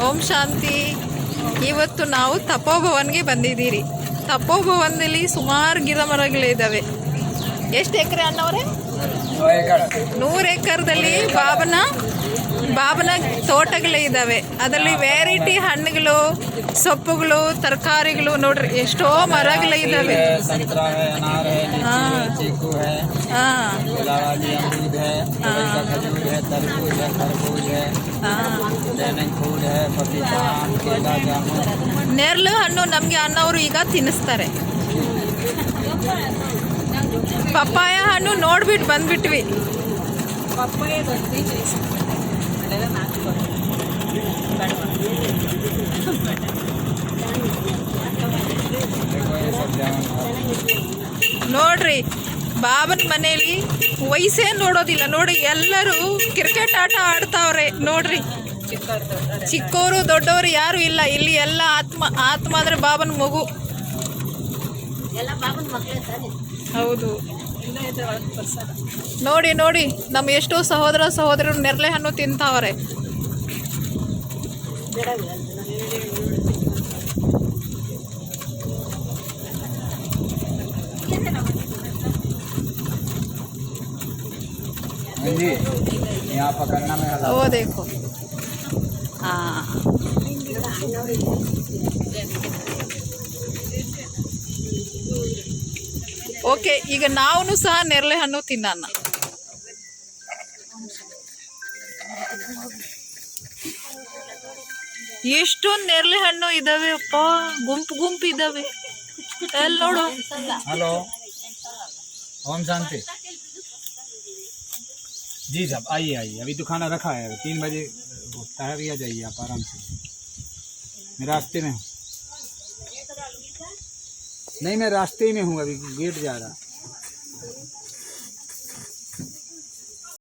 ಓಂ ಶಾಂತಿ. ಇವತ್ತು ನಾವು ತಪೋಭವನ್ಗೆ ಬಂದಿದ್ದೀರಿ. ತಪೋಭವನದಲ್ಲಿ ಸುಮಾರು ಗಿಡ ಮರಗಳಿದ್ದಾವೆ. ಎಷ್ಟು ಎಕರೆ ಅಣ್ಣವ್ರೆ? 100 ಎಕರೆದಲ್ಲಿ ಬಾಬನ ತೋಟಗಳೇ ಇದ್ದಾವೆ. ಅದರಲ್ಲಿ ವೆರೈಟಿ ಹಣ್ಣುಗಳು, ಸೊಪ್ಪುಗಳು, ತರಕಾರಿಗಳು ನೋಡ್ರಿ, ಎಷ್ಟೋ ಮರಗಳು ಇದ್ದಾವೆ. ನೇರಳೆ ಹಣ್ಣು ನಮಗೆ ಅಣ್ಣವರು ಈಗ ತಿನ್ನಿಸ್ತಾರೆ. ಪಪ್ಪಾಯ ಹಣ್ಣು ನೋಡ್ಬಿಟ್ಟು ಬಂದ್ಬಿಟ್ವಿ. ನೋಡ್ರಿ, ಬಾಬನ ಮನೆಯಲ್ಲಿ ವಯಸ್ಸೇ ನೋಡೋದಿಲ್ಲ ನೋಡಿ, ಎಲ್ಲರೂ ಕ್ರಿಕೆಟ್ ಆಟ ಆಡ್ತಾವ್ರೆ ನೋಡ್ರಿ. ಚಿಕ್ಕವರು ದೊಡ್ಡವರು ಯಾರು ಇಲ್ಲ ಇಲ್ಲಿ. ಎಲ್ಲ ಆತ್ಮ ಅಂದ್ರೆ ಬಾಬನ ಮಗು. ಹೌದು, ನೋಡಿ ನೋಡಿ, ನಮ್ಮ ಎಷ್ಟೋ ಸಹೋದರರು ನೇರಳೆ ಹಣ್ಣು ತಿಂತಾವ್ರೆ. ಓ ದೇಖೋ, ಓಕೆ, ಈಗ ನಾವು ಸಹ ನೇರಳೆ ಹಣ್ಣು ತಿನ್ನೋಣ. ಎಷ್ಟೊಂದು ನೇರಳೆ ಹಣ್ಣು ಇದಾವೆ ಅಪ್ಪ, ಗುಂಪು ಇದಾವೆ. ಎಲ್ಲಿ ನೋಡು. हेलो, ओम शांति जी साहब, आइए. अभी तो खाना रखा है, 3 बजे ठहरिया जाइए आप आराम से. मैं रास्ते में हूँ. नहीं, मैं रास्ते में हूँ, अभी गेट जा रहा.